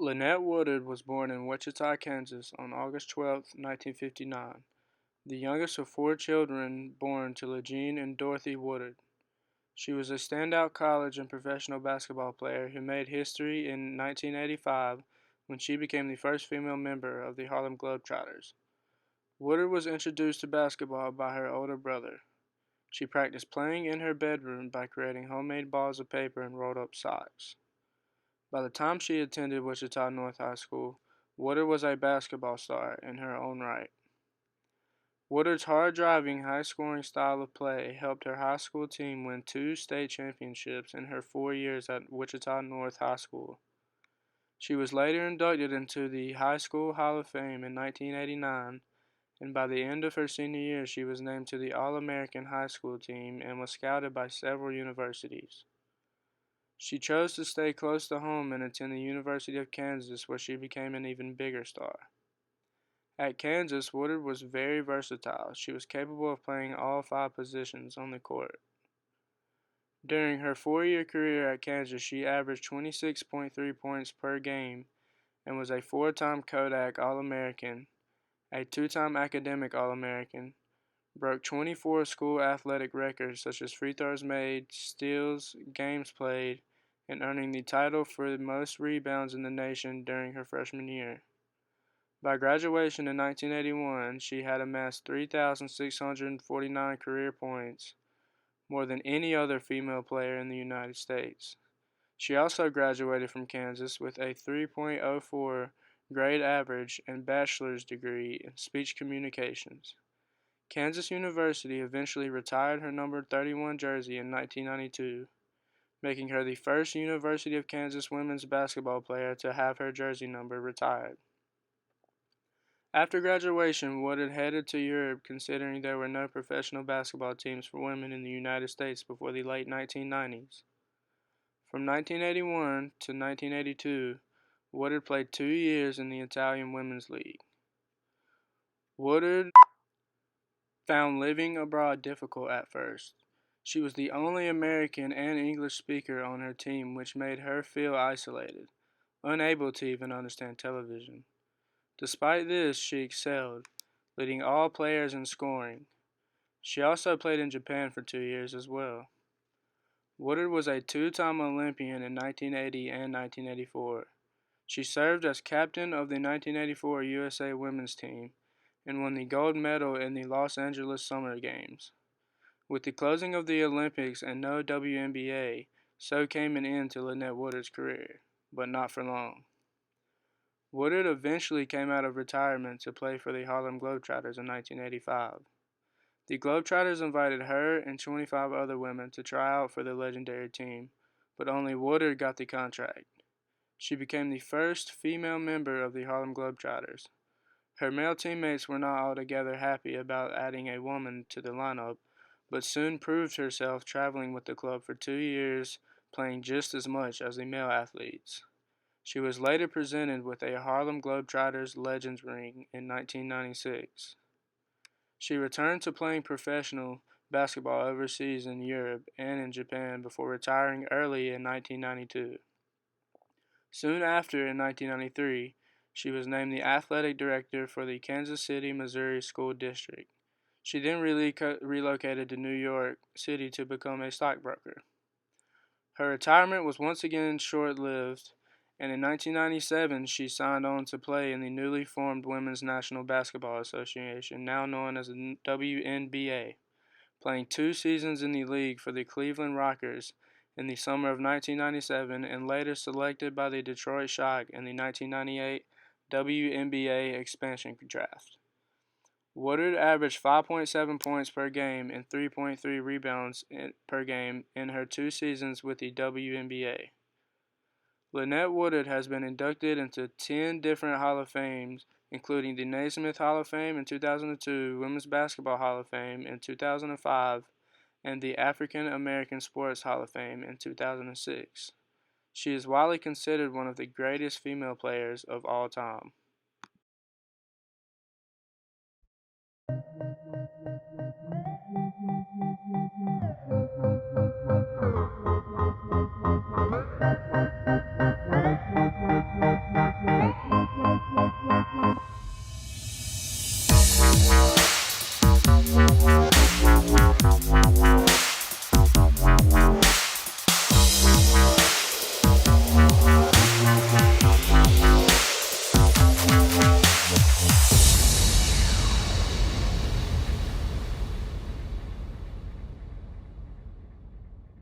Lynette Woodard was born in Wichita, Kansas on August 12, 1959, the youngest of four children born to Legene and Dorothy Woodard. She was a standout college and professional basketball player who made history in 1985 when she became the first female member of the Harlem Globetrotters. Woodard was introduced to basketball by her older brother. She practiced playing in her bedroom by creating homemade balls of paper and rolled up socks. By the time she attended Wichita North High School, Woodard was a basketball star in her own right. Woodard's hard-driving, high-scoring style of play helped her high school team win two state championships in her 4 years at Wichita North High School. She was later inducted into the High School Hall of Fame in 1989, and by the end of her senior year she was named to the All-American High School team and was scouted by several universities. She chose to stay close to home and attend the University of Kansas, where she became an even bigger star. At Kansas, Woodard was very versatile. She was capable of playing all five positions on the court. During her 4-year career at Kansas, she averaged 26.3 points per game and was a 4-time Kodak All-American, a 2-time Academic All-American, broke 24 school athletic records such as free throws made, steals, games played, and earning the title for the most rebounds in the nation during her freshman year. By graduation in 1981, she had amassed 3,649 career points, more than any other female player in the United States. She also graduated from Kansas with a 3.04 grade average and bachelor's degree in speech communications. Kansas University eventually retired her number 31 jersey in 1992, making her the first University of Kansas women's basketball player to have her jersey number retired. After graduation, Woodard headed to Europe, considering there were no professional basketball teams for women in the United States before the late 1990s. From 1981 to 1982, Woodard played 2 years in the Italian Women's League. Woodard found living abroad difficult at first. She was the only American and English speaker on her team, which made her feel isolated, unable to even understand television. Despite this, she excelled, leading all players in scoring. She also played in Japan for 2 years as well. Woodard was a 2-time Olympian in 1980 and 1984. She served as captain of the 1984 USA women's team and won the gold medal in the Los Angeles Summer Games. With the closing of the Olympics and no WNBA, so came an end to Lynette Woodard's career, but not for long. Woodard eventually came out of retirement to play for the Harlem Globetrotters in 1985. The Globetrotters invited her and 25 other women to try out for the legendary team, but only Woodard got the contract. She became the first female member of the Harlem Globetrotters. Her male teammates were not altogether happy about adding a woman to the lineup, but soon proved herself traveling with the club for 2 years, playing just as much as the male athletes. She was later presented with a Harlem Globetrotters Legends ring in 1996. She returned to playing professional basketball overseas in Europe and in Japan before retiring early in 1992. Soon after, in 1993, she was named the athletic director for the Kansas City, Missouri School District. She then relocated to New York City to become a stockbroker. Her retirement was once again short-lived, and in 1997 she signed on to play in the newly formed Women's National Basketball Association, now known as the WNBA, playing 2 seasons in the league for the Cleveland Rockers in the summer of 1997 and later selected by the Detroit Shock in the 1998 WNBA expansion draft. Woodard averaged 5.7 points per game and 3.3 rebounds per game in her 2 seasons with the WNBA. Lynette Woodard has been inducted into 10 different Hall of Fames, including the Naismith Hall of Fame in 2002, Women's Basketball Hall of Fame in 2005, and the African American Sports Hall of Fame in 2006. She is widely considered one of the greatest female players of all time.